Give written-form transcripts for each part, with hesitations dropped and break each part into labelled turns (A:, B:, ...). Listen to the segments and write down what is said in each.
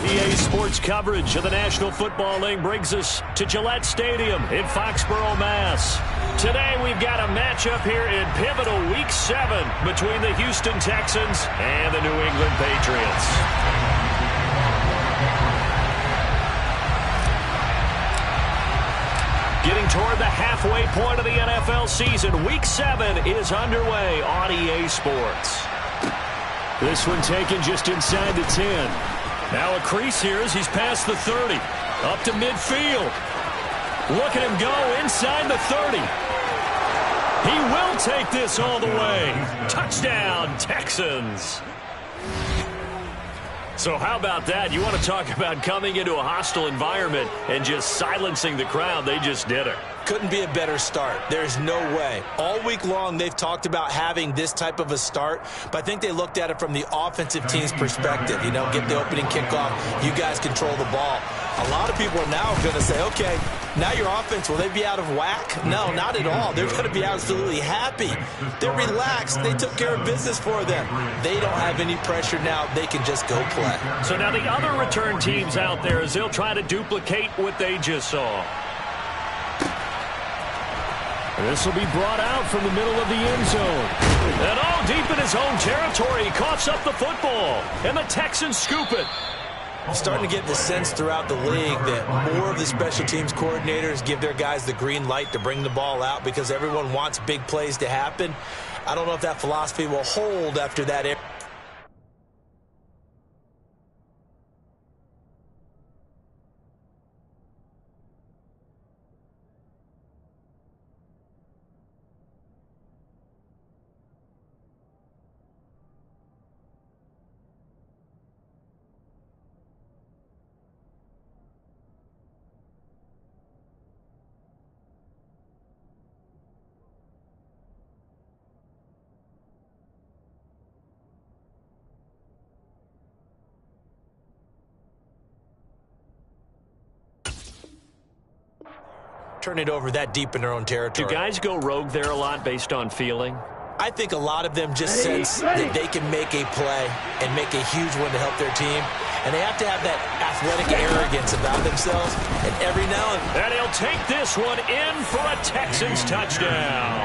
A: EA Sports coverage of the National Football League brings us to Gillette Stadium in Foxborough, Mass. Today we've got a matchup here in pivotal Week 7 between the Houston Texans and the New England Patriots. Getting toward the halfway point of the NFL season, Week 7 is underway on EA Sports. This one taken just inside the 10. Now a crease here as he's past the 30. Up to midfield. Look at him go inside the 30. He will take this all the way. Touchdown, Texans. So how about that? You want to talk about coming into a hostile environment and just silencing the crowd. They just did it.
B: Couldn't be a better start. There's no way. All week long, they've talked about having this type of a start, but I think they looked at it from the offensive team's perspective. You know, get the opening kickoff. You guys control the ball. A lot of people are now going to say, okay, now your offense, will they be out of whack? No, not at all. They're going to be absolutely happy. They're relaxed. They took care of business for them. They don't have any pressure now. They can just go play.
A: So now the other return teams out there as they'll try to duplicate what they just saw. This will be brought out from the middle of the end zone. And all deep in his own territory, he coughs up the football. And the Texans scoop it.
B: Starting to get the sense throughout the league that more of the special teams coordinators give their guys the green light to bring the ball out because everyone wants big plays to happen. I don't know if that philosophy will hold after that. Turn it over that deep in their own territory.
A: Do guys go rogue there a lot based on feeling?
B: I think a lot of them just sense that they can make a play and make a huge one to help their team. And they have to have that athletic arrogance about themselves. And every now and then.
A: And he'll take this one in for a Texans touchdown.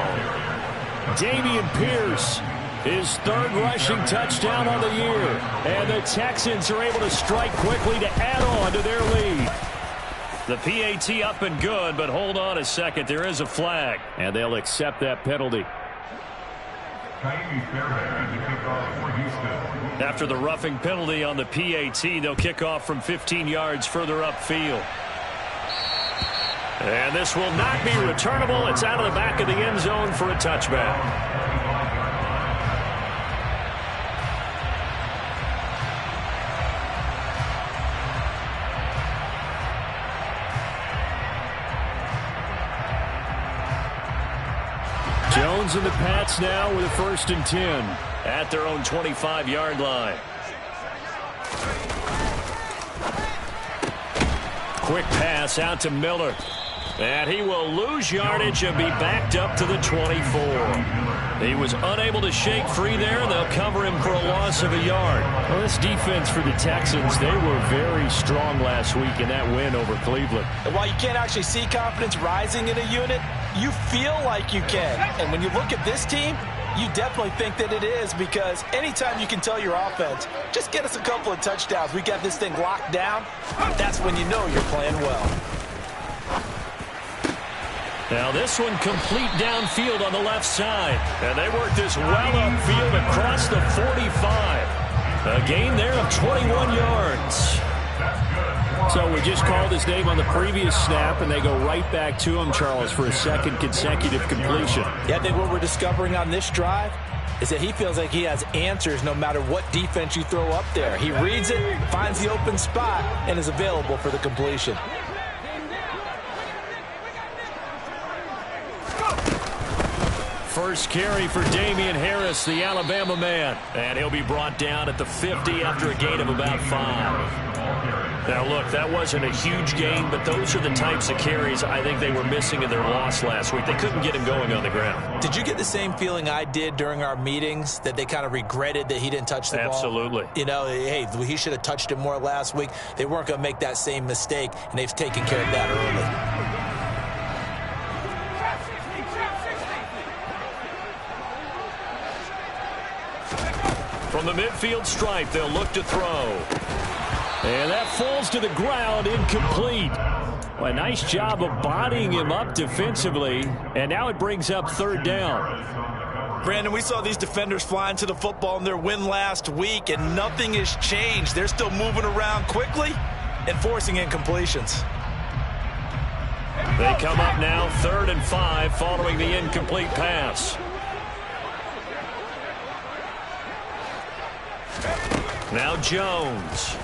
A: Dameon Pierce, his third rushing touchdown on the year. And the Texans are able to strike quickly to add on to their lead. The PAT up and good, but hold on a second. There is a flag, and they'll accept that penalty. After the roughing penalty on the PAT, they'll kick off from 15 yards further upfield. And this will not be returnable. It's out of the back of the end zone for a touchback. Jones and the Pats now with a 1st and 10 at their own 25-yard line. Quick pass out to Miller. And he will lose yardage and be backed up to the 24. He was unable to shake free there, and they'll cover him for a loss of a yard. Well, this defense for the Texans, they were very strong last week in that win over Cleveland.
B: And while you can't actually see confidence rising in a unit, you feel like you can. And when you look at this team, you definitely think that it is, because anytime you can tell your offense, just get us a couple of touchdowns, we got this thing locked down, that's when you know you're playing well.
A: Now this one complete downfield on the left side. And they work this well upfield across the 45. A gain there of 21 yards. So we just called his name on the previous snap, and they go right back to him, Charles, for a second consecutive completion.
B: Yeah, I think what we're discovering on this drive is that he feels like he has answers no matter what defense you throw up there. He reads it, finds the open spot, and is available for the completion.
A: first carry for Damien Harris, the Alabama man. And he'll be brought down at the 50 after a gain of about 5. Now, look, that wasn't a huge gain, but those are the types of carries I think they were missing in their loss last week. They couldn't get him going on the ground.
B: Did you get the same feeling I did during our meetings, that they kind of regretted that he didn't touch the ball?
A: Absolutely.
B: You know, hey, he should have touched it more last week. They weren't going to make that same mistake, and they've taken care of that
A: early. From the midfield stripe, they'll look to throw. And that falls to the ground, incomplete. Well, a nice job of bodying him up defensively, and now it brings up third down.
B: Brandon, we saw these defenders flying to the football in their win last week, and nothing has changed. They're still moving around quickly and forcing incompletions.
A: They come up now 3rd and 5 following the incomplete pass. Now Jones.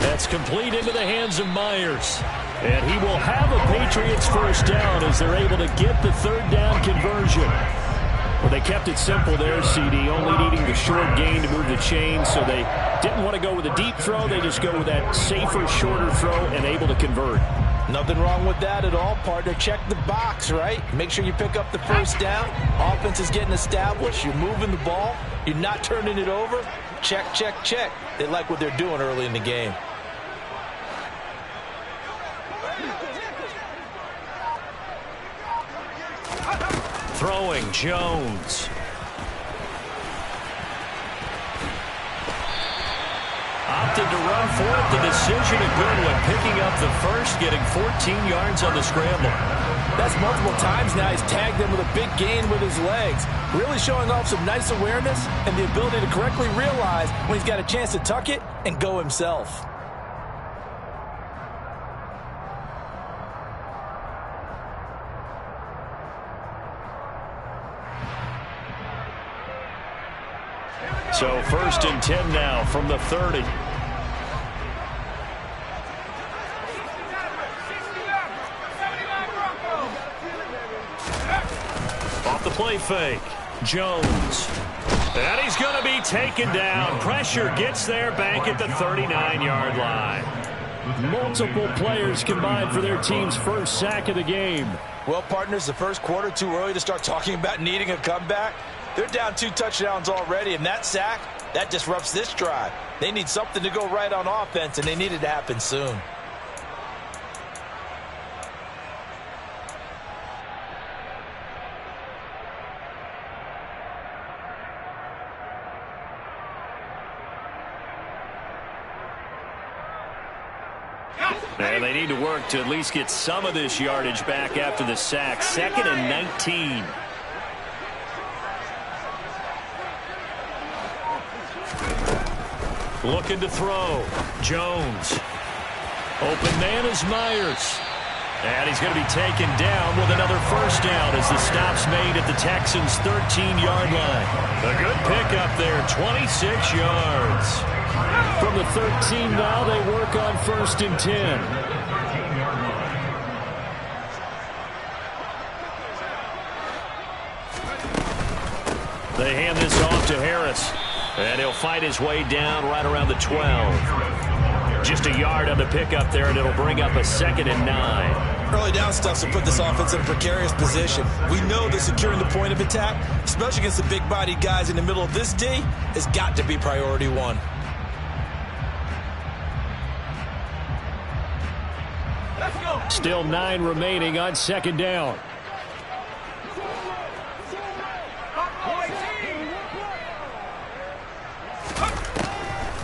A: That's complete into the hands of Myers. And he will have a Patriots first down as they're able to get the third down conversion. Well, they kept it simple there, CD, only needing the short gain to move the chain, so they didn't want to go with a deep throw. They just go with that safer, shorter throw and able to convert.
B: Nothing wrong with that at all, partner. Check the box, right? Make sure you pick up the first down. Offense is getting established. You're moving the ball. You're not turning it over. Check, check, check. They like what they're doing early in the game.
A: Throwing, Jones. Opted to run for it. The decision a good one. Picking up the first, getting 14 yards on the scramble.
B: That's multiple times now. He's tagged them with a big gain with his legs. Really showing off some nice awareness and the ability to correctly realize when he's got a chance to tuck it and go himself.
A: So 1st and 10 now from the 30. Off the play fake. Jones. And he's going to be taken down. Pressure gets there back at the 39-yard line. Multiple players combined for their team's first sack of the game.
B: Well, partners, the first quarter too early to start talking about needing a comeback. They're down 2 touchdowns already, and that sack, that disrupts this drive. They need something to go right on offense, and they need it to happen soon.
A: And they need to work to at least get some of this yardage back after the sack. 2nd and 19. Looking to throw. Jones. Open man is Myers. And he's going to be taken down with another first down as the stop's made at the Texans' 13-yard line. A good pickup there, 26 yards. From the 13 now, they work on 1st and 10. They hand this off to Harris. And he'll fight his way down right around the 12. Just a yard on the pickup there, and it'll bring up a 2nd and 9.
B: Early down stuff to put this offense in a precarious position. We know that securing the point of attack, especially against the big-bodied guys in the middle of this D, has got to be priority 1.
A: Still 9 remaining on 2nd down.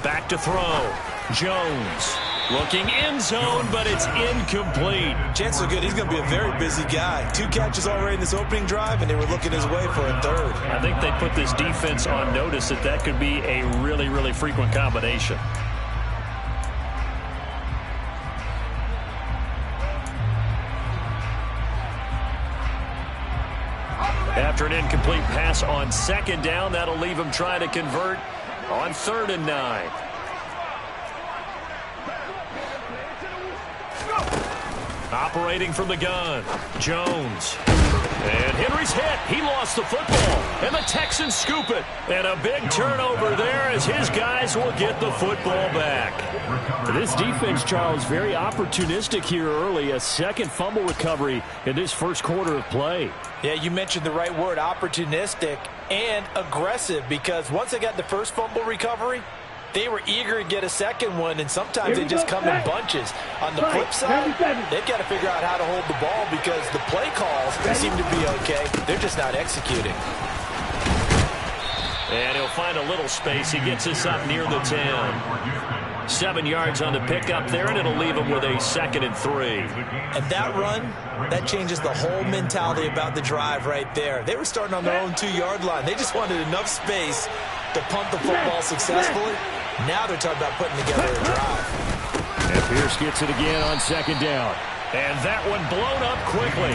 A: Back to throw. Jones looking end zone, but it's incomplete.
B: Chances are good. He's going to be a very busy guy. 2 catches already in this opening drive, and they were looking his way for a 3rd.
A: I think they put this defense on notice that could be a really, really frequent combination. After an incomplete pass on 2nd down, that'll leave him trying to convert on 3rd and 9. Operating from the gun, Jones. And Henry's hit. He lost the football. And the Texans scoop it. And a big turnover there as his guys will get the football back. This defense, Charles, very opportunistic here early. A second fumble recovery in this first quarter of play.
B: Yeah, you mentioned the right word, opportunistic and aggressive, because once they got the first fumble recovery, they were eager to get a second one, and sometimes they just come in bunches. On the flip side, they've got to figure out how to hold the ball because the play calls seem to be okay. They're just not executing.
A: And he'll find a little space. He gets us up near the 10. 7 yards on the pickup there, and it'll leave him with a 2nd and 3.
B: And that run, that changes the whole mentality about the drive right there. They were starting on their own 2-yard line. They just wanted enough space to punt the football successfully. Now they're talking about putting together a drive.
A: And Pierce gets it again on 2nd down. And that one blown up quickly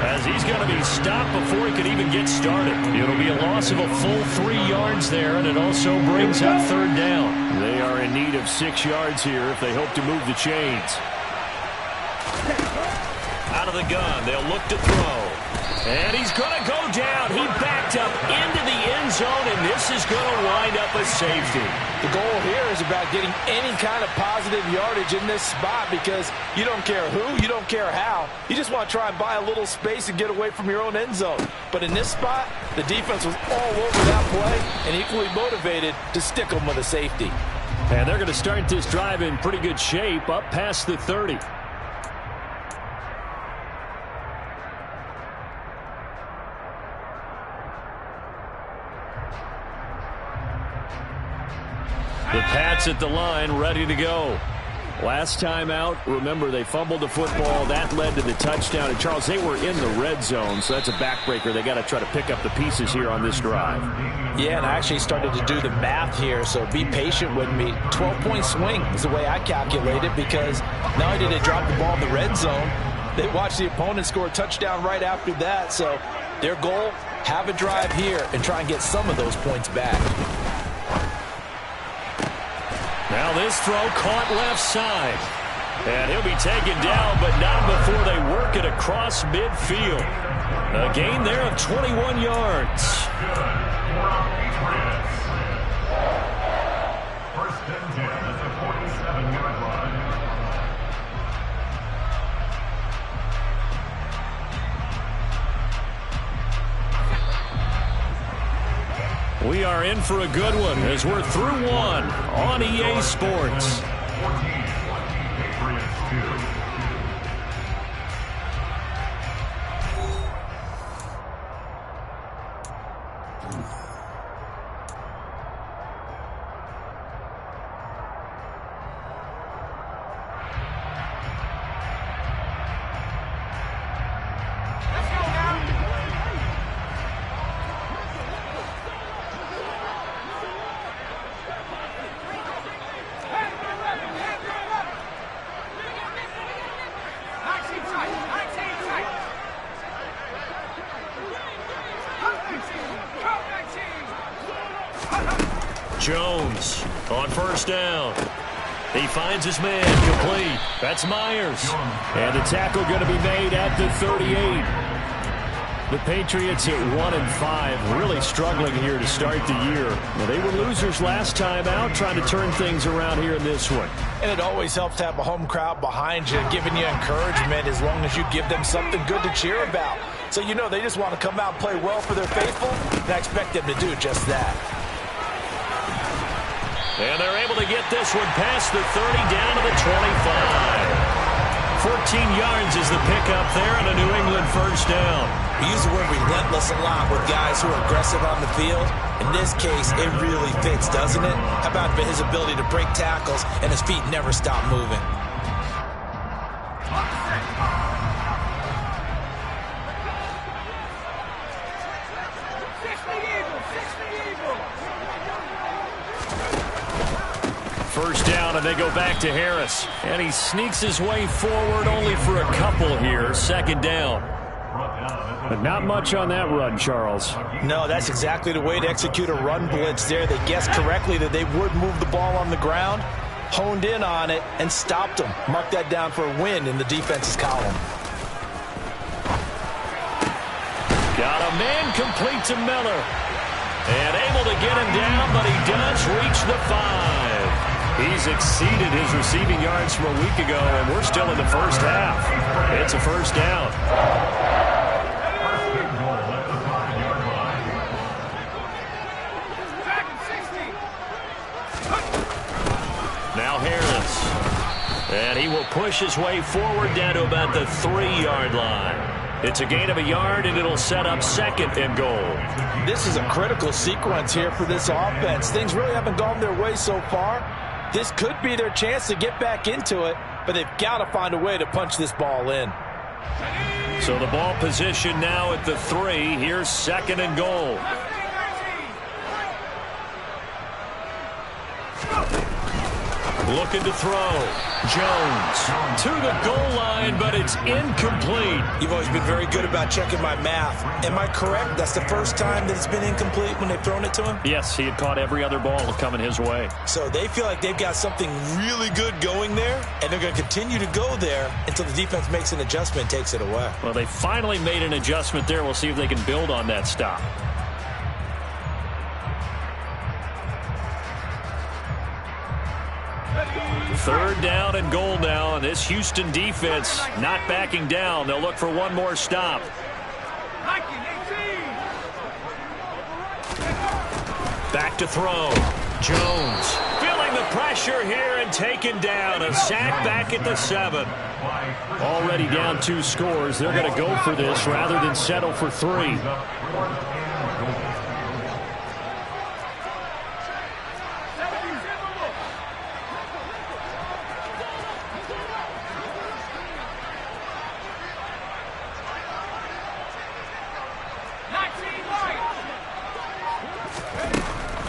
A: as he's going to be stopped before he could even get started. It'll be a loss of a full 3 yards there, and it also brings up 3rd down. They are in need of 6 yards here if they hope to move the chains. Out of the gun, they'll look to throw. And he's going to go down. He backed up into the end zone, and this is going to wind up a safety.
B: The goal here is about getting any kind of positive yardage in this spot because you don't care who, you don't care how. You just want to try and buy a little space and get away from your own end zone. But in this spot, the defense was all over that play and equally motivated to stick them with a safety.
A: And they're going to start this drive in pretty good shape up past the 30. The Pats at the line, ready to go. Last time out, remember, they fumbled the football. That led to the touchdown. And, Charles, they were in the red zone, so that's a backbreaker. They got to try to pick up the pieces here on this drive.
B: Yeah, and I actually started to do the math here, so be patient with me. 12-point swing is the way I calculate it because not only did they drop the ball in the red zone, they watched the opponent score a touchdown right after that. So their goal, have a drive here and try and get some of those points back.
A: Now this throw caught left side. And he'll be taken down, but not before they work it across midfield. A gain there of 21 yards.
C: First and 10 at the 47-yard line.
A: We are in for a good one as we're through one on EA Sports.
C: 14, Patriots 2.
A: Jones on first down. He finds his man complete. That's Myers. And the tackle going to be made at the 38. The Patriots at 1-5, really struggling here to start the year. Well, they were losers last time out, trying to turn things around here in this one.
B: And it always helps to have a home crowd behind you, giving you encouragement as long as you give them something good to cheer about. So you know they just want to come out and play well for their faithful, and I expect them to do just that.
A: And they're able to get this one past the 30 down to the 25. 14 yards is the pickup there and a New England first down.
B: We use the word relentless a lot with guys who are aggressive on the field. In this case, it really fits, doesn't it? How about his ability to break tackles and his feet never stop moving?
A: First down, and they go back to Harris. And he sneaks his way forward only for a couple here. Second down. But not much on that run, Charles.
B: No, that's exactly the way to execute a run blitz there. They guessed correctly that they would move the ball on the ground, honed in on it, and stopped them. Mark that down for a win in the defense's column.
A: man complete to Miller. And able to get him down, but he does reach the 5. He's exceeded his receiving yards from a week ago, and we're still in the first half. It's a first down. Now Harris. And he will push his way forward down to about the 3-yard line. It's a gain of a yard, and it'll set up 2nd and goal.
B: This is a critical sequence here for this offense. Things really haven't gone their way so far. This could be their chance to get back into it, but they've got to find a way to punch this ball in.
A: So the ball position now at the 3. Here's 2nd and goal. Looking to throw. Jones to the goal line, but it's incomplete.
B: You've always been very good about checking my math. Am I correct? That's the first time that it's been incomplete when they've thrown it to him?
A: Yes, he had caught every other ball coming his way.
B: So they feel like they've got something really good going there, and they're going to continue to go there until the defense makes an adjustment and takes it away.
A: Well, they finally made an adjustment there. We'll see if they can build on that stop. Third down and goal now, and this Houston defense not backing down. They'll look for one more stop. Back to throw. Jones feeling the pressure here and taken down. A sack back at the 7. Already down 2 scores. They're going to go for this rather than settle for 3.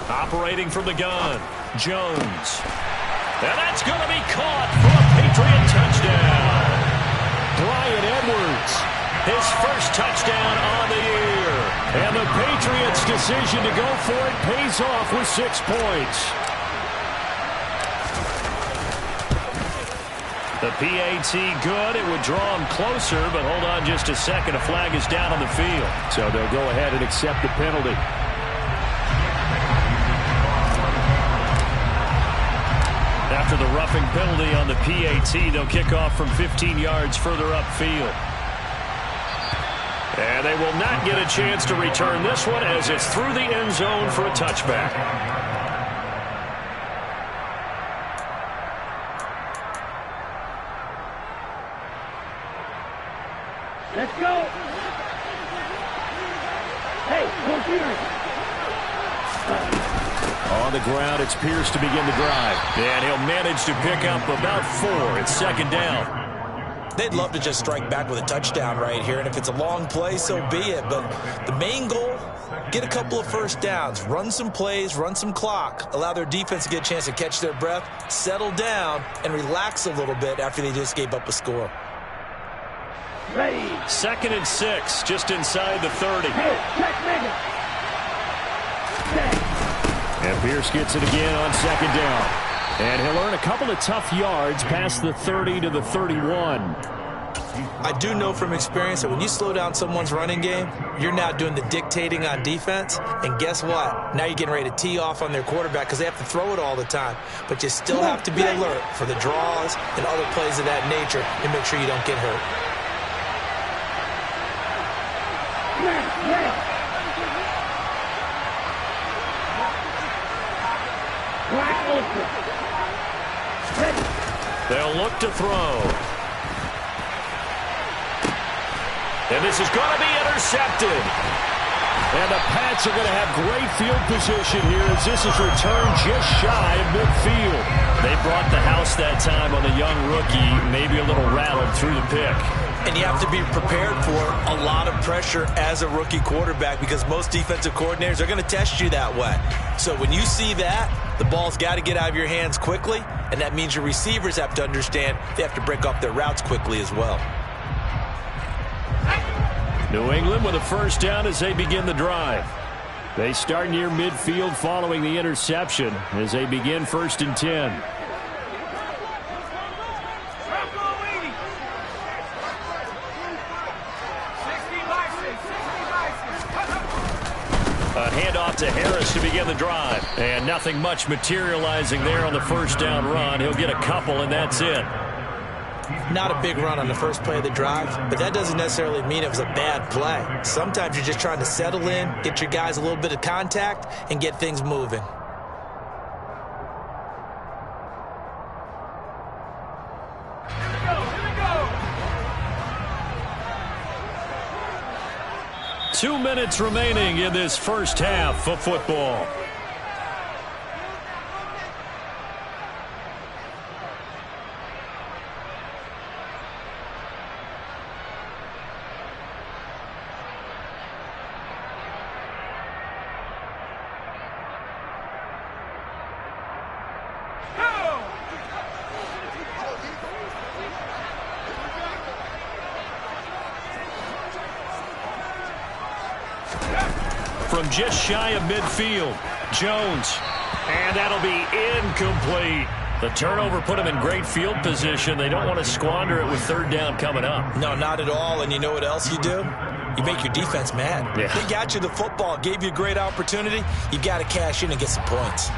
A: Operating from the gun, Jones. And that's going to be caught for a Patriot touchdown. Bryan Edwards, his first touchdown on the year. And the Patriots' decision to go for it pays off with 6 points. The PAT good. It would draw him closer, but hold on just a second. A flag is down on the field. So they'll go ahead and accept the penalty. After the roughing penalty on the PAT, they'll kick off from 15 yards further upfield. And they will not get a chance to return this one as it's through the end zone for a touchback.
D: Let's go. Hey, go Pierce.
A: On the ground, it's Pierce to begin the drive. And he'll manage to pick up about 4. It's 2nd down.
B: They'd love to just strike back with a touchdown right here, and if it's a long play, so be it. But the main goal, get a couple of first downs, run some plays, run some clock, allow their defense to get a chance to catch their breath, settle down, and relax a little bit after they just gave up a score.
D: Ready.
A: 2nd and 6, just inside the 30.
D: Hey, check nigga.
A: And Pierce gets it again on 2nd down. And he'll earn a couple of tough yards past the 30 to the 31.
B: I do know from experience that when you slow down someone's running game, you're now doing the dictating on defense. And guess what? Now you're getting ready to tee off on their quarterback because they have to throw it all the time. But you still have to be alert for the draws and other plays of that nature and make sure you don't get hurt.
A: They'll look to throw. And this is going to be intercepted. And the Pats are going to have great field position here as this is returned just shy of midfield. They brought the house that time on the young rookie, maybe a little rattled through the pick.
B: And you have to be prepared for a lot of pressure as a rookie quarterback because most defensive coordinators are going to test you that way. So when you see that, the ball's got to get out of your hands quickly, and that means your receivers have to understand they have to break up their routes quickly as well.
A: New England with a first down as they begin the drive. They start near midfield following the interception as they begin 1st and 10. handoff to Harris to begin the drive. And nothing much materializing there on the first down run. He'll get a couple, and that's it.
B: Not a big run on the first play of the drive, but that doesn't necessarily mean it was a bad play. Sometimes you're just trying to settle in, get your guys a little bit of contact, and get things moving.
A: Two minutes remaining in this first half of football. From just shy of midfield, Jones. And that'll be incomplete. The turnover put him in great field position. They don't want to squander it with third down coming up.
B: No, not at all. And you know what else you do? You make your defense mad.
A: Yeah.
B: They got you the football, gave you a great opportunity. You got to cash in and get some points.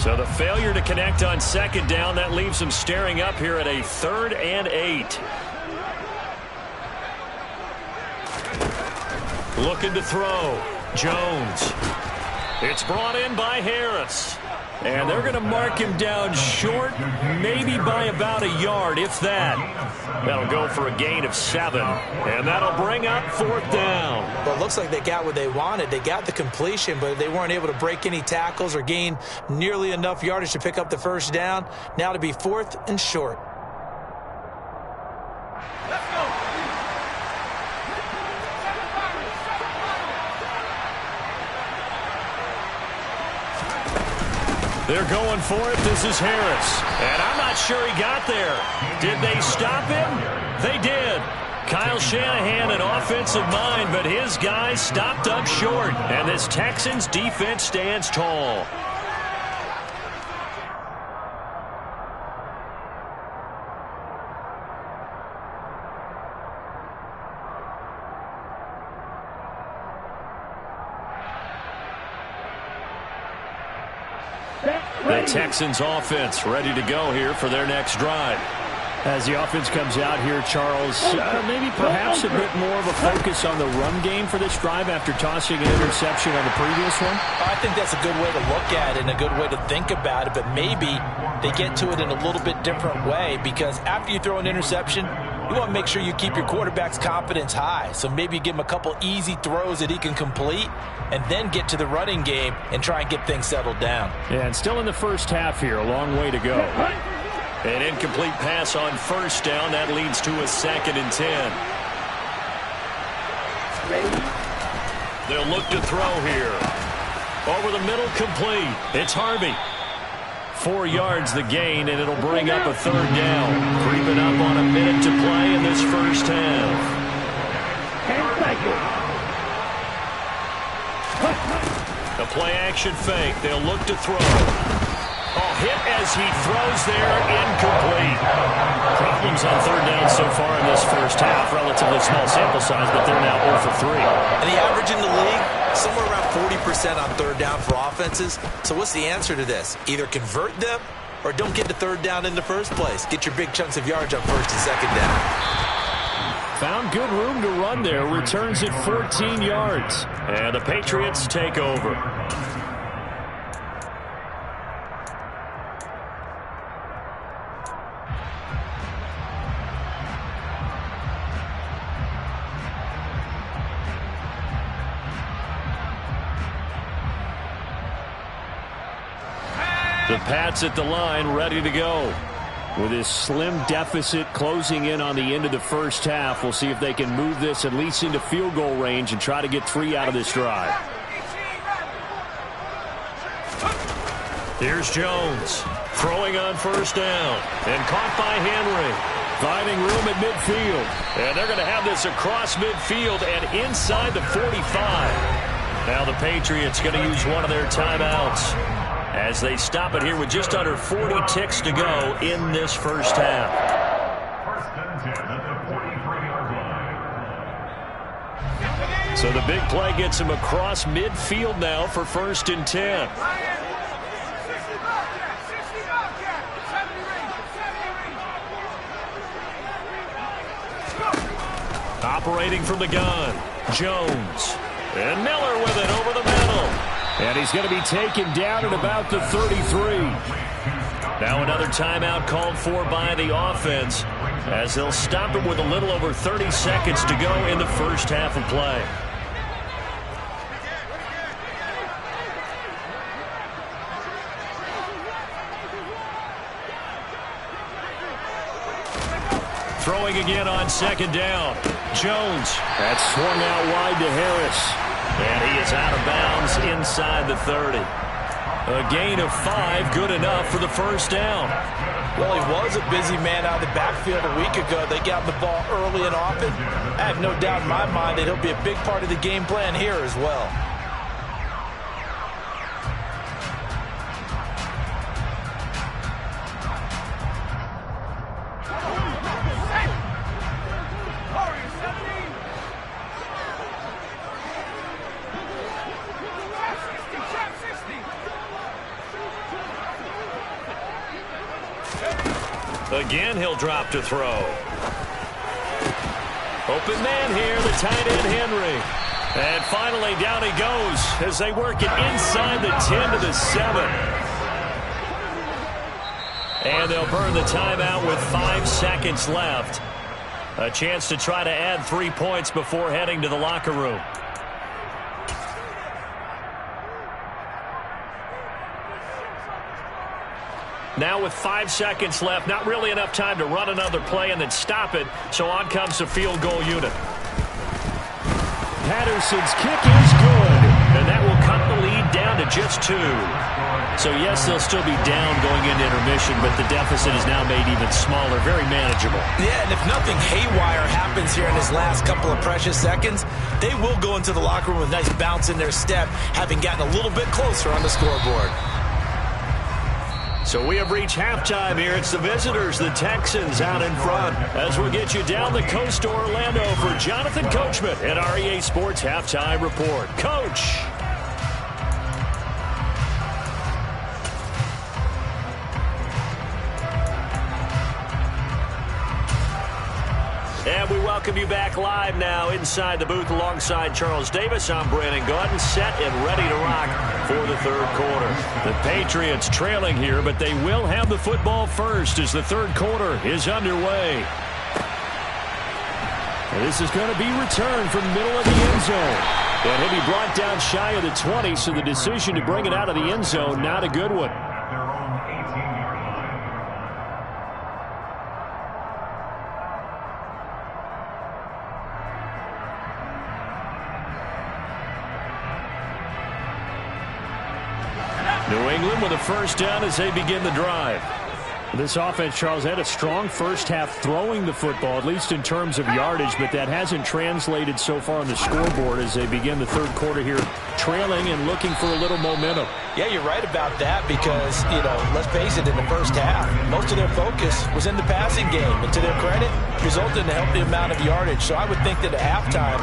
A: So the failure to connect on second down, that leaves them staring up here at a 3rd and 8. Looking to throw. Jones. It's brought in by Harris. And they're going to mark him down short, maybe by about a yard, if that. That'll go for a gain of 7. And that'll bring up 4th down.
B: Well, it looks like they got what they wanted. They got the completion, but they weren't able to break any tackles or gain nearly enough yardage to pick up the first down. Now to be 4th and short.
A: They're going for it. This is Harris. And I'm not sure he got there. Did they stop him? They did. Kyle Shanahan, an offensive mind, but his guys stopped up short. And this Texans defense stands tall. The Texans offense ready to go here for their next drive.
E: As the offense comes out here, Charles, maybe perhaps a bit more of a focus on the run game for this drive after tossing an interception on the previous one?
B: I think that's a good way to look at it and a good way to think about it, but maybe they get to it in a little bit different way, because after you throw an interception, you want to make sure you keep your quarterback's confidence high. So maybe give him a couple easy throws that he can complete and then get to the running game and try and get things settled down.
E: Yeah, and still in the first half here, a long way to go.
A: An incomplete pass on first down. That leads to a 2nd and 10. They'll look to throw here. Over the middle, complete. It's Harvey. 4 yards the gain, and it'll bring up a 3rd down. Creeping up on a minute to play in this first half. A play-action fake. They'll look to throw. Oh, hit as he throws there, incomplete. Problems on 3rd down so far in this first half. Relatively small sample size, but they're now 0 for 3.
B: And the average in the league, somewhere around 40% on 3rd down for offenses. So what's the answer to this? Either convert them or don't get the 3rd down in the first place. Get your big chunks of yards on 1st and 2nd down.
A: Found good room to run there. Returns it 14 yards. And the Patriots take over. The Pats at the line, ready to go. With this slim deficit closing in on the end of the first half, we'll see if they can move this at least into field goal range and try to get 3 out of this drive. Here's Jones, throwing on first down, and caught by Henry. Finding room at midfield. And they're going to have this across midfield and inside the 45. Now the Patriots going to use one of their timeouts as they stop it here with just under 40 ticks to go in this first half.
C: 1st and 10 at the 45.
A: So the big play gets him across midfield now for 1st and 10. Operating from the gun, Jones. And Miller with it over the middle. And he's going to be taken down at about the 33. Now another timeout called for by the offense as they'll stop it with a little over 30 seconds to go in the first half of play. Throwing again on 2nd down. Jones. That's swung out wide to Harris. And he is out of bounds inside the 30. A gain of 5, good enough for the 1st down.
B: Well, he was a busy man out of the backfield a week ago. They got the ball early and often. I have no doubt in my mind that he'll be a big part of the game plan here as well.
A: Again, he'll drop to throw. Open man here, the tight end, Henry. And finally, down he goes as they work it inside the 10 to the 7. And they'll burn the timeout with 5 seconds left. A chance to try to add 3 points before heading to the locker room. Now with 5 seconds left, not really enough time to run another play and then stop it, so on comes the field goal unit. Patterson's kick is good, and that will cut the lead down to just 2. So yes, they'll still be down going into intermission, but the deficit is now made even smaller, very manageable.
B: Yeah, and if nothing haywire happens here in his last couple of precious seconds, they will go into the locker room with a nice bounce in their step, having gotten a little bit closer on the scoreboard.
A: So we have reached halftime here. It's the visitors, the Texans, out in front. As we get you down the coast to Orlando for Jonathan Coachman at REA Sports Halftime Report. Coach. And we welcome you back live now inside the booth alongside Charles Davis. I'm Brandon Gaudin, set and ready to rock for the 3rd quarter. The Patriots trailing here, but they will have the football first as the 3rd quarter is underway. This is going to be returned from the middle of the end zone. And he'll be brought down shy of the 20, so the decision to bring it out of the end zone, not a good one. New England with a 1st down as they begin the drive. This offense, Charles, had a strong first half throwing the football, at least in terms of yardage, but that hasn't translated so far on the scoreboard as they begin the 3rd quarter here, trailing and looking for a little momentum.
B: Yeah, you're right about that because, let's face it, in the first half, most of their focus was in the passing game. And to their credit, resulted in a healthy amount of yardage. So I would think that at halftime,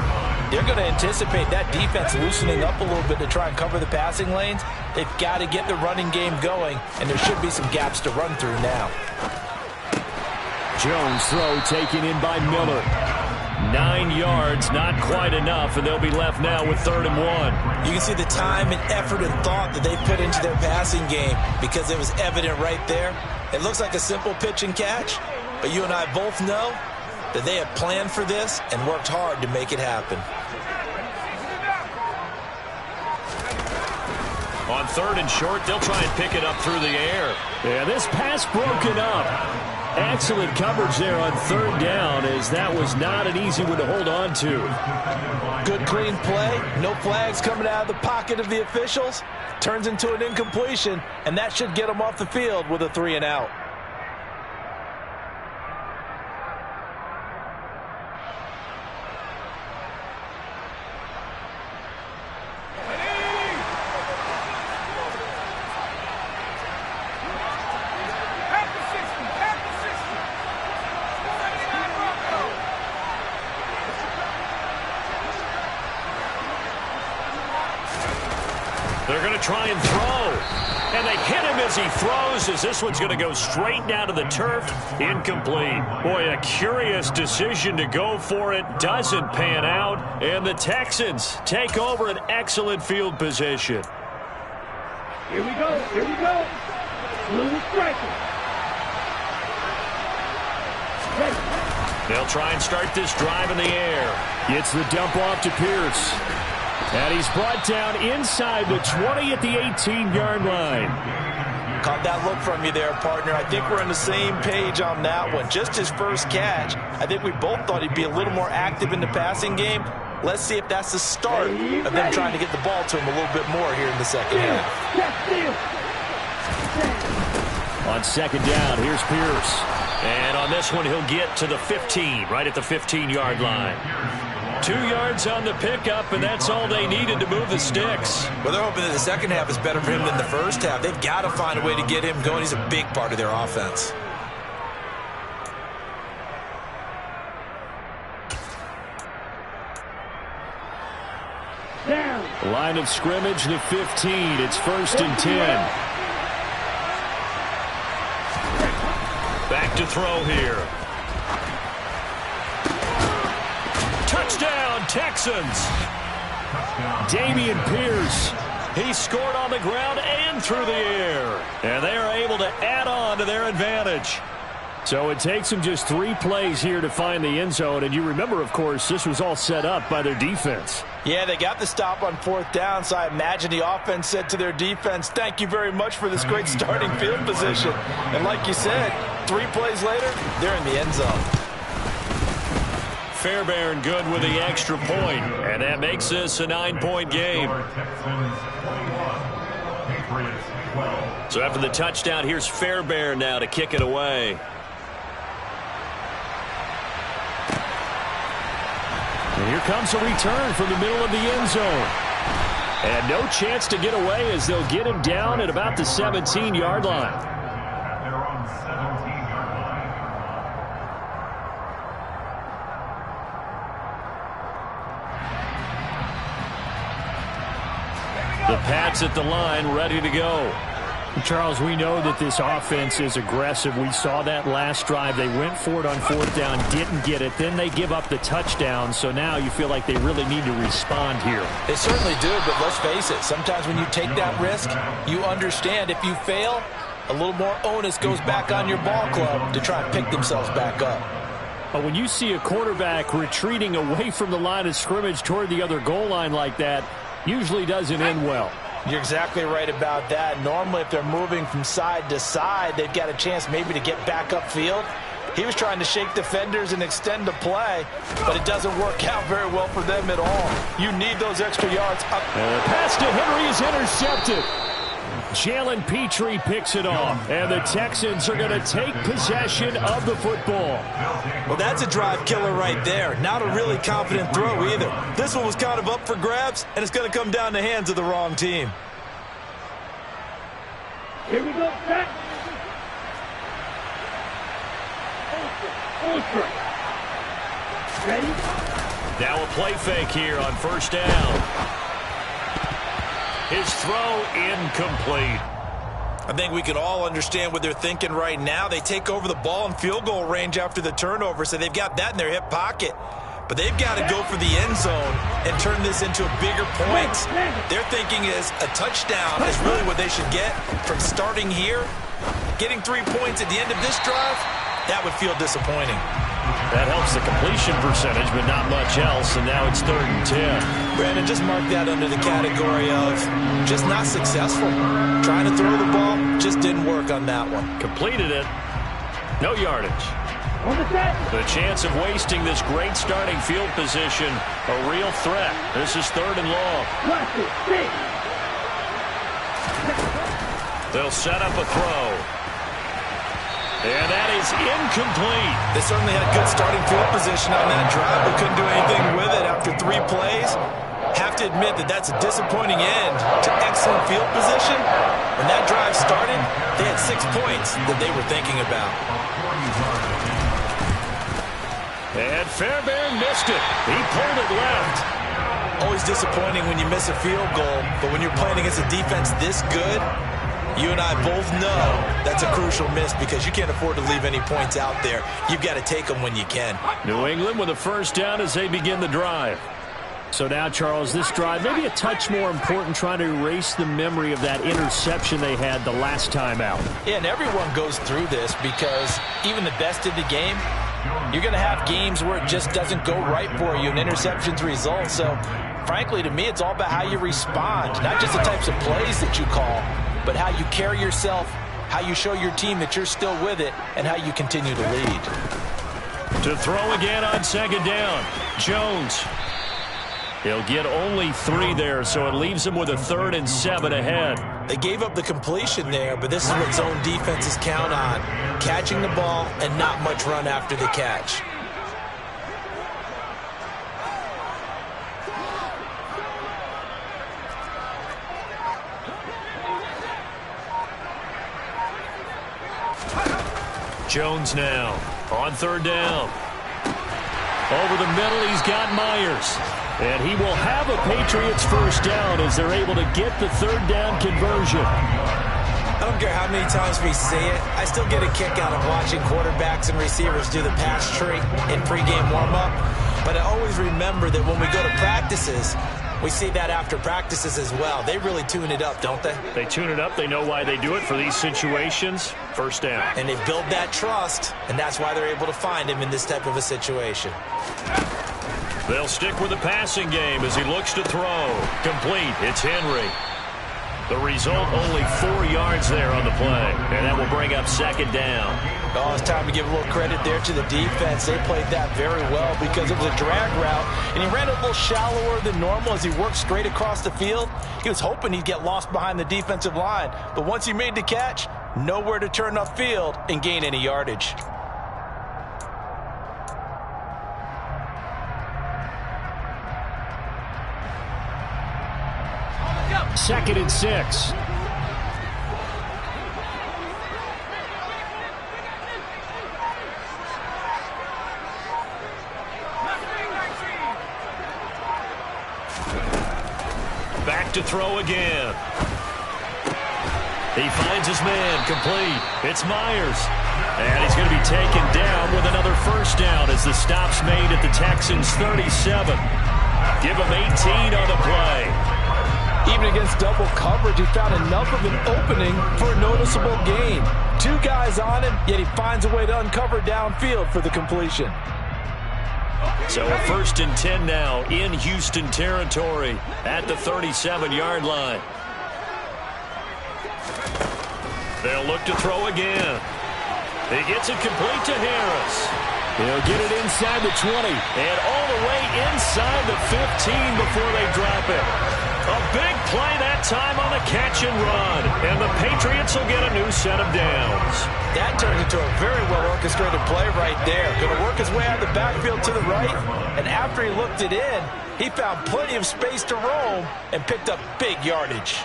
B: they're going to anticipate that defense loosening up a little bit to try and cover the passing lanes. They've got to get the running game going, and there should be some gaps to run through now.
A: Jones throw taken in by Miller. 9 yards, not quite enough, and they'll be left now with 3rd and 1.
B: You can see the time and effort and thought that they put into their passing game because it was evident right there. It looks like a simple pitch and catch, but you and I both know that they have planned for this and worked hard to make it happen.
A: On 3rd and short, they'll try and pick it up through the air. Yeah, this pass broken up. Excellent coverage there on 3rd down, as that was not an easy one to hold on to.
B: Good clean play. No flags coming out of the pocket of the officials. Turns into an incompletion, and that should get them off the field with a 3 and out.
A: They're going to try and throw. And they hit him as he throws, as this one's going to go straight down to the turf. Incomplete. Boy, a curious decision to go for it. Doesn't pan out. And the Texans take over an excellent field position.
D: Here we go. Here we go. Blue striker.
A: They'll try and start this drive in the air.
E: Gets the dump off to Pierce. And he's brought down inside the 20 at the 18-yard line.
B: Caught that look from you there, partner. I think we're on the same page on that one. Just his first catch. I think we both thought he'd be a little more active in the passing game. Let's see if that's the start of them trying to get the ball to him a little bit more here in the second half.
E: On second down, here's Pierce.
A: And on this one, he'll get to the 15, right at the 15-yard line. 2 yards on the pickup, and that's all they needed to move the sticks.
B: Well, they're hoping that the second half is better for him than the first half. They've got to find a way to get him going. He's a big part of their offense.
D: Down.
E: Line of scrimmage, the 15. It's 1st and 10.
A: Back to throw here. Touchdown, Texans.
E: Dameon Pierce.
A: He scored on the ground and through the air. And they are able to add on to their advantage.
E: So it takes them just 3 plays here to find the end zone. And you remember, of course, this was all set up by their defense.
B: Yeah, they got the stop on 4th down, so I imagine the offense said to their defense, thank you very much for this great starting field position. And like you said, 3 plays later, they're in the end zone.
A: Fairbairn good with the extra point, and that makes this a 9-point game. So after the touchdown, here's Fairbairn now to kick it away.
E: And here comes a return from the middle of the end zone. And no chance to get away as they'll get him down at about the 17-yard line.
C: They're on 17-yard line.
E: The Pats at the line, ready to go. Charles, we know that this offense is aggressive. We saw that last drive. They went for it on 4th down, didn't get it. Then they give up the touchdown. So now you feel like they really need to respond here.
B: They certainly do, but let's face it. Sometimes when you take that risk, you understand if you fail, a little more onus goes back on your ball club to try and pick themselves back up.
E: But when you see a quarterback retreating away from the line of scrimmage toward the other goal line like that, usually doesn't end well.
B: You're exactly right about that. Normally, if they're moving from side to side, they've got a chance maybe to get back upfield. He was trying to shake defenders and extend the play, but it doesn't work out very well for them at all. You need those extra yards up.
E: And the pass to Henry is intercepted. Jalen Petrie picks it off, and the Texans are going to take possession of the football.
B: Well, that's a drive killer right there. Not a really confident throw either. This one was kind of up for grabs, and it's going to come down the hands of the wrong team.
D: Here we go, set. Ultra. Ready?
A: Now a play fake here on 1st down. His throw incomplete.
B: I think we can all understand what they're thinking right now. They take over the ball in field goal range after the turnover, so they've got that in their hip pocket. But they've got to go for the end zone and turn this into a bigger point. Their thinking is a touchdown is really what they should get from starting here. Getting 3 points at the end of this drive, that would feel disappointing.
A: That helps the completion percentage, but not much else, and now it's 3rd and 10.
B: Brandon, just mark that under the category of just not successful. Trying to throw the ball, just didn't work on that one.
A: Completed it. No yardage.
D: On the set.
A: The chance of wasting this great starting field position, a real threat. This is 3rd and long.
D: Watch it. Big.
A: They'll set up a throw. And that is incomplete.
B: They certainly had good starting field position on that drive, but couldn't do anything with it after 3 plays. Have to admit that that's a disappointing end to excellent field position. When that drive started, they had 6 points that they were thinking about.
A: And Fairbairn missed it. He pulled it left.
B: Always disappointing when you miss a field goal, but when you're playing against a defense this good, you and I both know that's a crucial miss because you can't afford to leave any points out there. You've got to take them when you can.
E: New England with a first down as they begin the drive. So now, Charles, this drive maybe a touch more important, trying to erase the memory of that interception they had the last time out.
B: Yeah, and everyone goes through this because even the best of the game, you're going to have games where it just doesn't go right for you and interceptions result. So, frankly, to me, it's all about how you respond, not just the types of plays that you call, but how you carry yourself, how you show your team that you're still with it, and how you continue to lead.
E: To throw again on second down, Jones. He'll get only 3 there, so it leaves him with a 3rd and 7 ahead.
B: They gave up the completion there, but this is what zone defenses count on, catching the ball and not much run after the catch.
E: Jones now on 3rd down. Over the middle, he's got Myers. And he will have a Patriots first down as they're able to get the 3rd down conversion.
B: I don't care how many times we say it, I still get a kick out of watching quarterbacks and receivers do the pass tree in pregame warm-up. But I always remember that when we go to practices, we see that after practices as well. They really tune it up, don't they?
E: They tune it up. They know why they do it for these situations. First down.
B: And they build that trust, and that's why they're able to find him in this type of a situation.
E: They'll stick with the passing game as he looks to throw. Complete. It's Henry. The result, only 4 yards there on the play. And that will bring up second down.
B: Oh, it's time to give a little credit there to the defense. They played that very well because it was a drag route, and he ran a little shallower than normal as he worked straight across the field. He was hoping he'd get lost behind the defensive line, but once he made the catch, nowhere to turn upfield and gain any yardage.
E: Second and 6. Back to throw again. He finds his man, complete. It's Myers. And he's going to be taken down with another first down as the stop's made at the Texans' 37. Give him 18 on the play.
B: Even against double coverage, he found enough of an opening for a noticeable gain. 2 guys on him, yet he finds a way to uncover downfield for the completion.
E: So a 1st and 10 now in Houston territory at the 37-yard line. They'll look to throw again. He gets it complete to Harris. He'll get it inside the 20 and all the way inside the 15 before they drop it. A big play that time on the catch and run, and the Patriots will get a new set of downs.
B: That turned into a very well-orchestrated play right there. Going to work his way out of the backfield to the right, and after he looked it in, he found plenty of space to roam and picked up big yardage.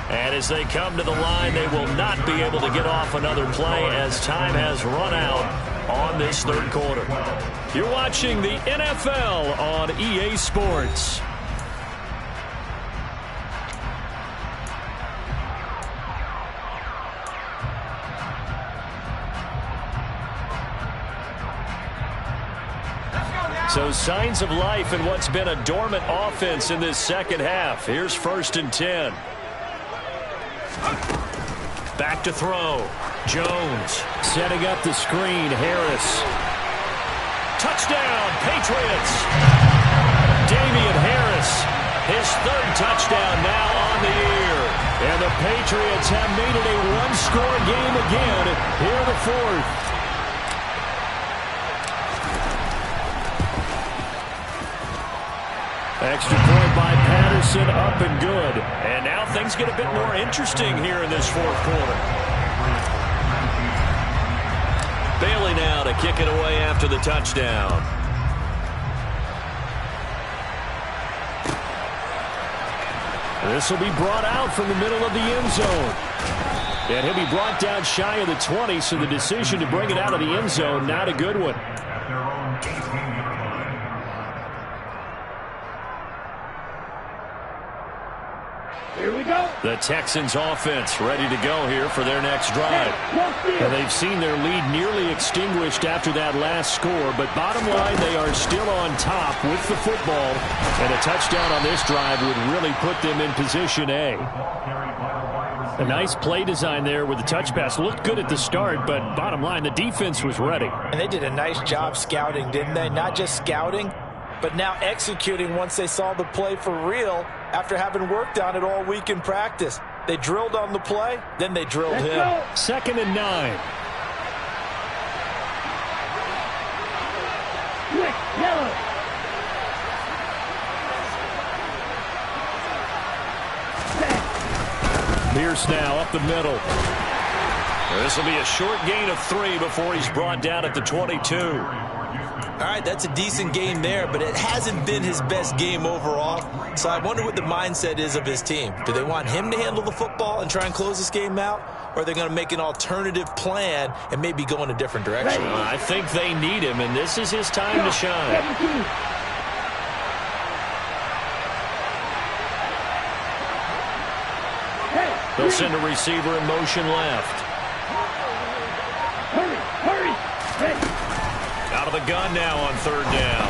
E: And as they come to the line, they will not be able to get off another play as time has run out on this 3rd quarter. You're watching the NFL on EA Sports. So signs of life in what's been a dormant offense in this second half. Here's 1st and 10. Back to throw. Jones setting up the screen. Harris. Touchdown, Patriots. Damian Harris, his 3rd touchdown now on the year. And the Patriots have made it a one-score game again here in the 4th. Extra point by Patterson, up and good. And now things get a bit more interesting here in this 4th quarter. Bailey now to kick it away after the touchdown. This will be brought out from the middle of the end zone. And he'll be brought down shy of the 20, so the decision to bring it out of the end zone, not a good one.
C: At their own 18-yard line.
D: Here we go.
E: The Texans offense ready to go here for their next drive. And they've seen their lead nearly extinguished after that last score, but bottom line, they are still on top with the football, and a touchdown on this drive would really put them in position A. A nice play design there with the touch pass. Looked good at the start, but bottom line, the defense was ready.
B: And they did a nice job scouting, didn't they? Not just scouting, but now executing once they saw the play for real after having worked on it all week in practice. They drilled on the play, then they drilled him.
D: Go.
E: 2nd and 9.
D: Quick, yellow.
E: Pierce now up the middle. This will be a short gain of 3 before he's brought down at the 22.
B: All right, that's a decent game there, but it hasn't been his best game overall. So I wonder what the mindset is of his team. Do they want him to handle the football and try and close this game out? Or are they going to make an alternative plan and maybe go in a different direction?
E: I think they need him, and this is his time to shine.
D: 17.
E: They'll send a receiver in motion left.
D: Hurry, hurry. Ready.
E: Out of the gun now on 3rd down.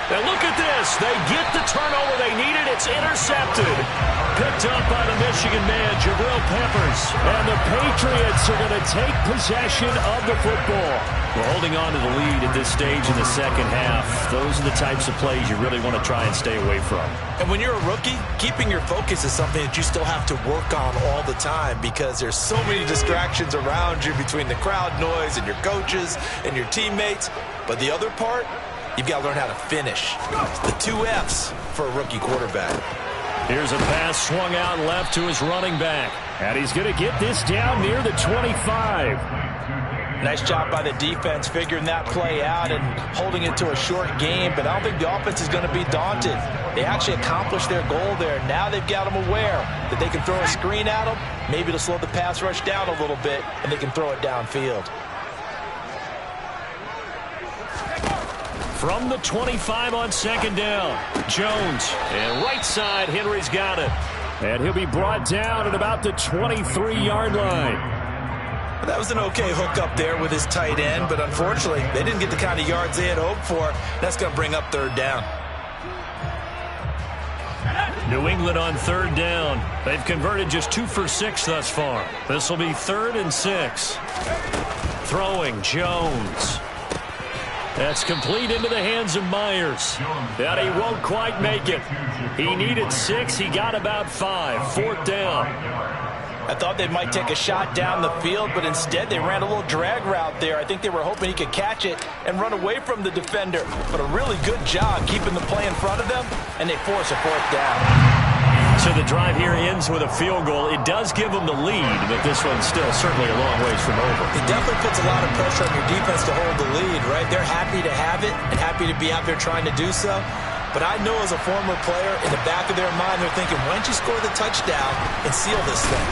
E: And look at this. They get the turnover they needed. It's intercepted. Picked up by the Michigan man, Jabril Peppers. And the Patriots are going to take possession of the football. We're holding on to the lead at this stage in the second half. Those are the types of plays you really want to try and stay away from.
B: And when you're a rookie, keeping your focus is something that you still have to work on all the time because there's so many distractions around you between the crowd noise and your coaches and your teammates. But the other part, you've got to learn how to finish. The 2 F's for a rookie quarterback.
E: Here's a pass swung out left to his running back. And he's going to get this down near the 25.
B: Nice job by the defense figuring that play out and holding it to a short game, but I don't think the offense is going to be daunted. They actually accomplished their goal there. Now they've got them aware that they can throw a screen at them, maybe to slow the pass rush down a little bit, and they can throw it downfield.
E: From the 25 on 2nd down, Jones. And right side, Henry's got it. And he'll be brought down at about the 23-yard line.
B: That was an okay hook up there with his tight end, but unfortunately, they didn't get the kind of yards they had hoped for. That's going to bring up 3rd down.
E: New England on 3rd down. They've converted just 2 for 6 thus far. This will be 3rd and 6. Throwing, Jones. That's complete into the hands of Myers. And he won't quite make it. He needed 6. He got about 5. 4th down.
B: I thought they might take a shot down the field, but instead they ran a little drag route there. I think they were hoping he could catch it and run away from the defender. But a really good job keeping the play in front of them, and they force a 4th down.
E: So the drive here ends with a field goal. It does give them the lead, but this one's still certainly a long ways from over.
B: It definitely puts a lot of pressure on your defense to hold the lead, right? They're happy to have it and happy to be out there trying to do so. But I know as a former player, in the back of their mind, they're thinking, why don't you score the touchdown and seal this thing?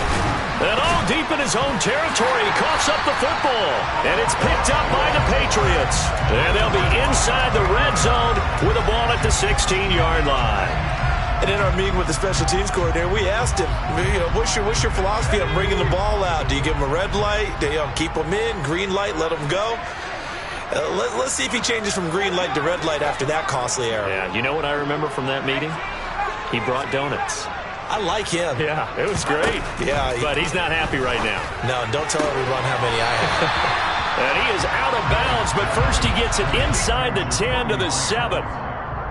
E: And all deep in his own territory, he coughs up the football. And it's picked up by the Patriots. And they'll be inside the red zone with a ball at the 16-yard line.
B: And in our meeting with the special teams coordinator, we asked him, what's your philosophy on bringing the ball out? Do you give him a red light? Do you keep him in? Green light, let him go? Let's see if he changes from green light to red light after that costly error.
E: Yeah, you know what I remember from that meeting? He brought donuts.
B: I like him.
E: Yeah, it was great.
B: Yeah,
E: but he's not happy right now.
B: No, don't tell everyone how many I have.
E: And he is out of bounds, but first he gets it inside the 10 to the 7.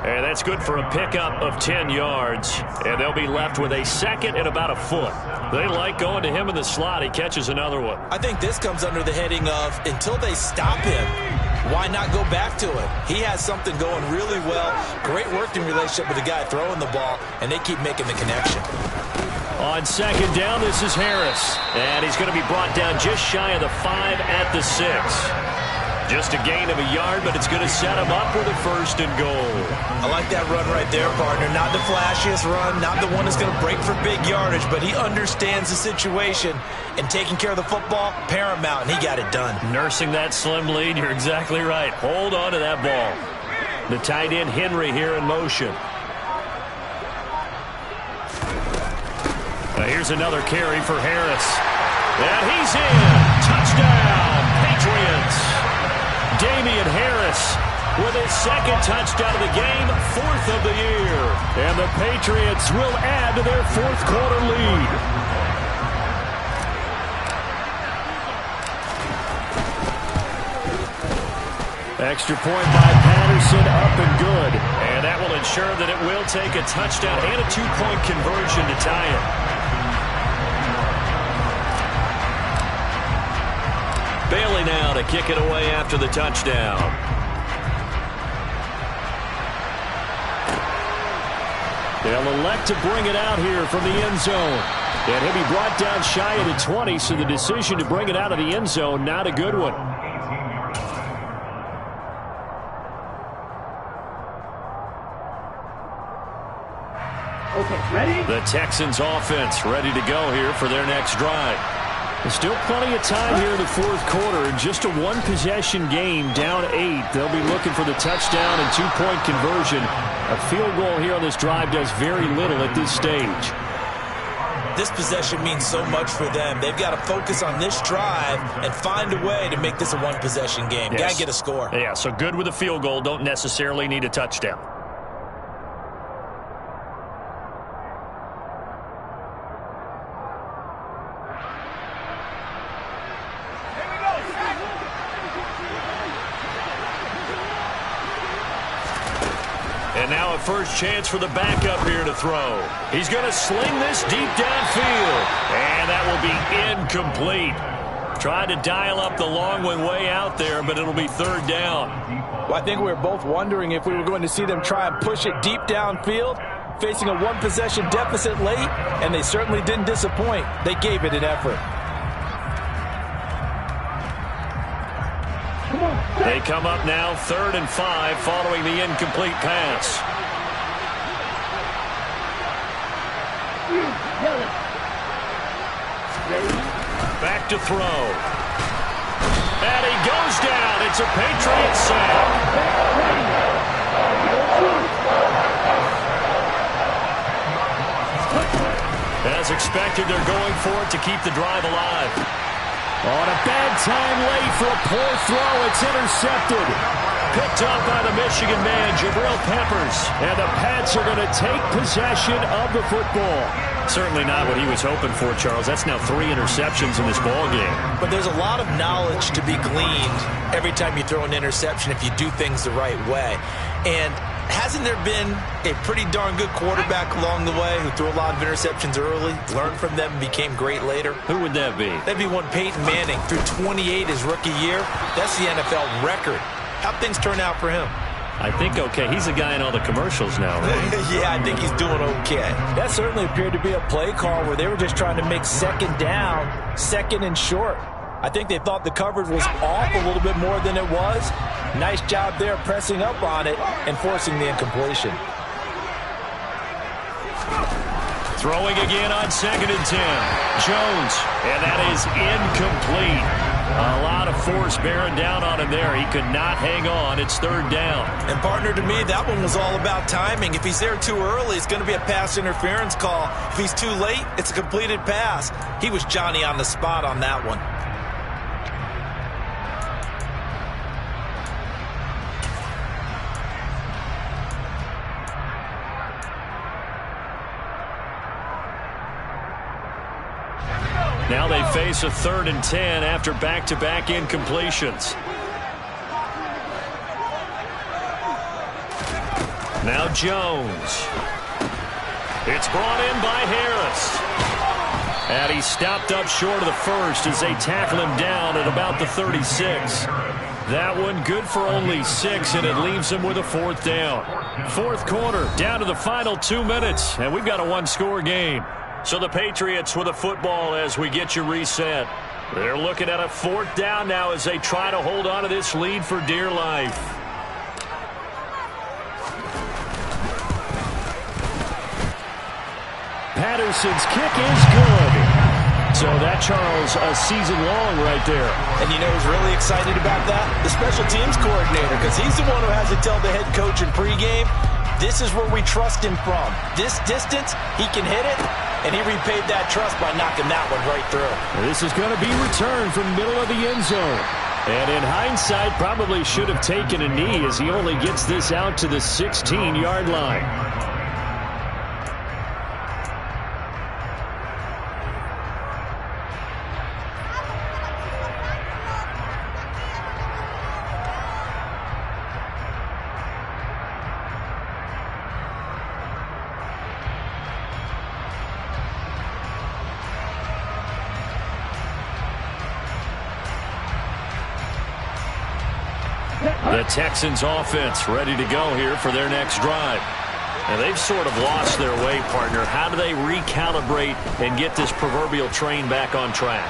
E: And that's good for a pickup of 10 yards. And they'll be left with a 2nd and about a foot. They like going to him in the slot. He catches another one.
B: I think this comes under the heading of until they stop him, why not go back to him? He has something going really well. Great working relationship with the guy throwing the ball, and they keep making the connection.
E: On 2nd down, this is Harris. And he's going to be brought down just shy of the 5 at the 6.
A: Just a gain of a yard, but it's going to set him up with a 1st and goal.
B: I like that run right there, partner. Not the flashiest run, not the one that's going to break for big yardage, but he understands the situation, and taking care of the football, paramount, and he got it done. Nursing that slim lead, you're exactly right. Hold on to that ball.
A: The tight end, Henry, here in motion. Here's another carry for Harris. And he's in. Touchdown, Patriots. Damian Harris with his 2nd touchdown of the game, 4th of the year. And the Patriots will add to their 4th quarter lead. Extra point by Patterson, up and good. And that will ensure that it will take a touchdown and a 2-point conversion to tie it. Bailey now to kick it away after the touchdown. They'll elect to bring it out here from the end zone. And he'll be brought down shy of the 20, so the decision to bring it out of the end zone, not a good one.
D: Okay, ready?
A: The Texans offense ready to go here for their next drive. There's still plenty of time here in the 4th quarter. Just a 1-possession game, down 8. They'll be looking for the touchdown and 2-point conversion. A field goal here on this drive does very little at this stage.
B: This possession means so much for them. They've got to focus on this drive and find a way to make this a 1-possession game.
A: Yes.
B: Got to get a score.
A: Yeah, so good with a field goal. Don't necessarily need a touchdown. And now a first chance for the backup here to throw. He's going to sling this deep downfield. And that will be incomplete. Tried to dial up the long one way out there, but it'll be 3rd down.
F: Well, I think we were both wondering if we were going to see them try and push it deep downfield, facing a 1-possession deficit late, and they certainly didn't disappoint. They gave it an effort.
A: They come up now 3rd and 5 following the incomplete pass. Back to throw. And he goes down. It's a Patriot sack. As expected, they're going for it to keep the drive alive. On a bad time late for a poor throw. It's intercepted. Picked up by the Michigan man, Jabril Peppers. And the Pats are going to take possession of the football. Certainly not what he was hoping for, Charles. That's now 3 interceptions in this ball game.
B: But there's a lot of knowledge to be gleaned every time you throw an interception if you do things the right way. And hasn't there been a pretty darn good quarterback along the way who threw a lot of interceptions early, learned from them, and became great later?
A: Who would that be?
B: That'd be one Peyton Manning. Threw 28 his rookie year. That's the NFL record. How'd things turn out for him?
A: I think okay. He's the guy in all the commercials now, right?
B: Yeah, I think he's doing okay.
F: That certainly appeared to be a play call where they were just trying to make 2nd down, 2nd and short. I think they thought the coverage was off a little bit more than it was. Nice job there pressing up on it and forcing the incompletion.
A: Throwing again on 2nd and 10. Jones, and that is incomplete. A lot of force bearing down on him there. He could not hang on. It's 3rd down.
B: And, partner, to me, that one was all about timing. If he's there too early, it's going to be a pass interference call. If he's too late, it's a completed pass. He was Johnny on the spot on that one.
A: Now they face a 3rd and 10 after back-to-back incompletions. Now Jones. It's brought in by Harris. And he stopped up short of the first as they tackle him down at about the 36. That one good for only 6, and it leaves him with a 4th down. 4th quarter, down to the final 2 minutes, and we've got a 1-score game. So the Patriots with a football as we get you reset. They're looking at a 4th down now as they try to hold on to this lead for dear life. Patterson's kick is good. So that, Charles, a season long right there.
F: And you know who's really excited about that? The special teams coordinator, because he's the one who has to tell the head coach in pregame, this is where we trust him from. This distance, he can hit it, and he repaid that trust by knocking that one right through.
A: This is going to be returned from middle of the end zone. And in hindsight, probably should have taken a knee as he only gets this out to the 16-yard line. The Texans offense ready to go here for their next drive. And they've sort of lost their way, partner. How do they recalibrate and get this proverbial train back on track?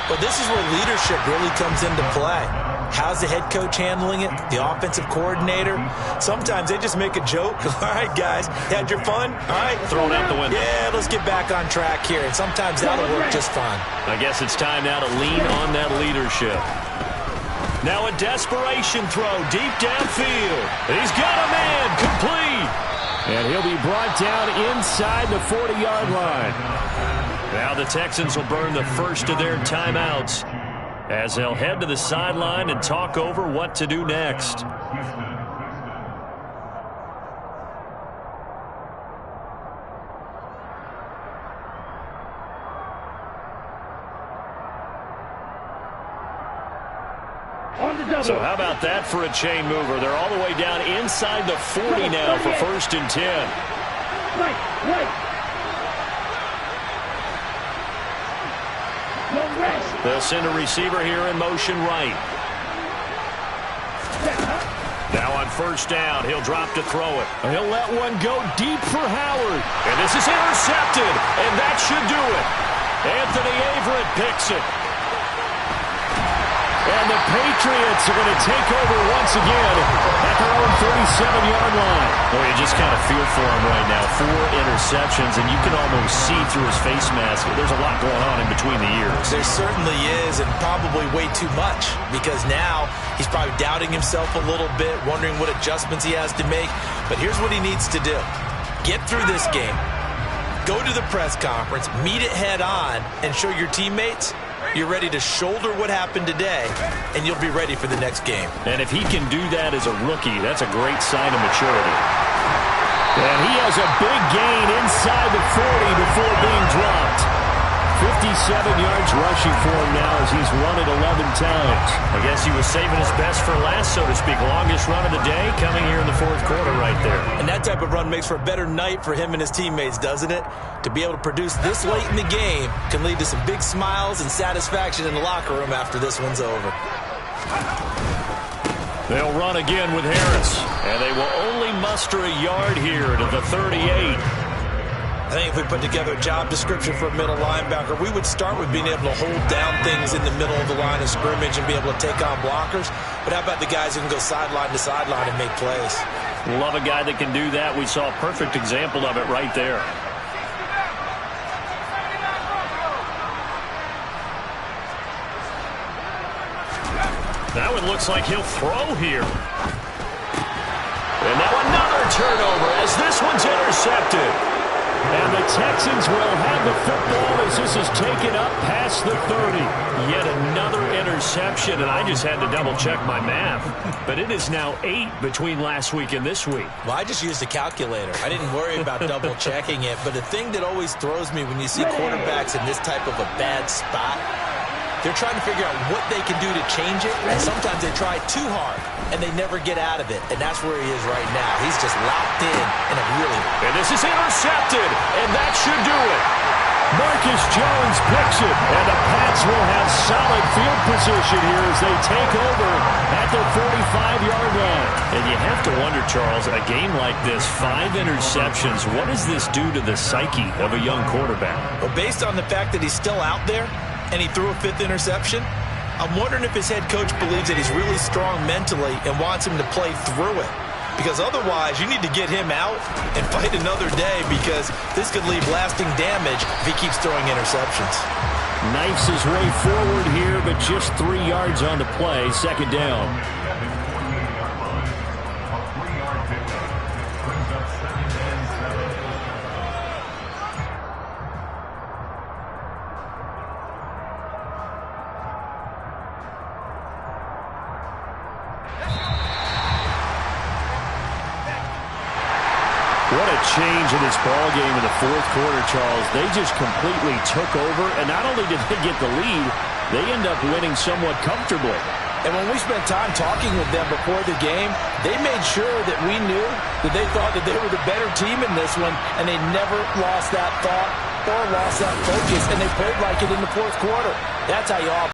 B: Well, this is where leadership really comes into play. How's the head coach handling it? The offensive coordinator? Sometimes they just make a joke. All right, guys, had your fun? All right.
A: Throw it out the window.
B: Yeah, let's get back on track here. And sometimes that'll work just fine.
A: I guess it's time now to lean on that leadership. Now a desperation throw deep downfield. He's got a man complete. And he'll be brought down inside the 40-yard line. Now the Texans will burn the first of their timeouts as they'll head to the sideline and talk over what to do next. So how about that for a chain mover? They're all the way down inside the 40 now for 1st and 10. They'll send a receiver here in motion right. Now on 1st down, he'll drop to throw it. He'll let one go deep for Howard. And this is intercepted, and that should do it. Anthony Averett picks it. And the Patriots are going to take over once again at their own 37-yard line. Boy, you just kind of feel for him right now. 4 interceptions, and you can almost see through his face mask. There's a lot going on in between the ears.
B: There certainly is, and probably way too much, because now he's probably doubting himself a little bit, wondering what adjustments he has to make. But here's what he needs to do. Get through this game. Go to the press conference, meet it head on, and show your teammates you're ready to shoulder what happened today, and you'll be ready for the next game.
A: And if he can do that as a rookie, that's a great sign of maturity. And he has a big gain inside the 40 before being dropped. 57 yards rushing for him now as he's run it 11 times. I guess he was saving his best for last, so to speak. Longest run of the day coming here in the 4th quarter right there.
B: And that type of run makes for a better night for him and his teammates, doesn't it? To be able to produce this late in the game can lead to some big smiles and satisfaction in the locker room after this one's over.
A: They'll run again with Harris, and they will only muster a yard here to the 38.
B: I think if we put together a job description for a middle linebacker, we would start with being able to hold down things in the middle of the line of scrimmage and be able to take on blockers. But how about the guys who can go sideline to sideline and make plays?
A: Love a guy that can do that. We saw a perfect example of it right there. Now it looks like he'll throw here. And now another turnover as this one's intercepted. And the Texans will have the football as this is taken up past the 30. Yet another interception, and I just had to double-check my math. But it is now 8 between last week and this week.
B: Well, I just used a calculator. I didn't worry about double-checking it. But the thing that always throws me when you see quarterbacks in this type of a bad spot, they're trying to figure out what they can do to change it, and sometimes they try too hard, and they never get out of it, and that's where he is right now. He's just locked in a really...
A: And this is intercepted, and that should do it. Marcus Jones picks it, and the Pats will have solid field position here as they take over at the 45-yard line. And you have to wonder, Charles, a game like this, 5 interceptions, what does this do to the psyche of a young quarterback?
B: Well, based on the fact that he's still out there, and he threw a 5th interception. I'm wondering if his head coach believes that he's really strong mentally and wants him to play through it. Because otherwise, you need to get him out and fight another day, because this could leave lasting damage if he keeps throwing interceptions.
E: Knifes his way forward here, but just 3 yards on the play. 2nd down. What a change in this ball game in the 4th quarter, Charles. They just completely took over, and not only did they get the lead, they end up winning somewhat comfortably.
F: And when we spent time talking with them before the game, they made sure that we knew that they thought that they were the better team in this one, and they never lost that thought or lost that focus, and they played like it in the 4th quarter. That's how you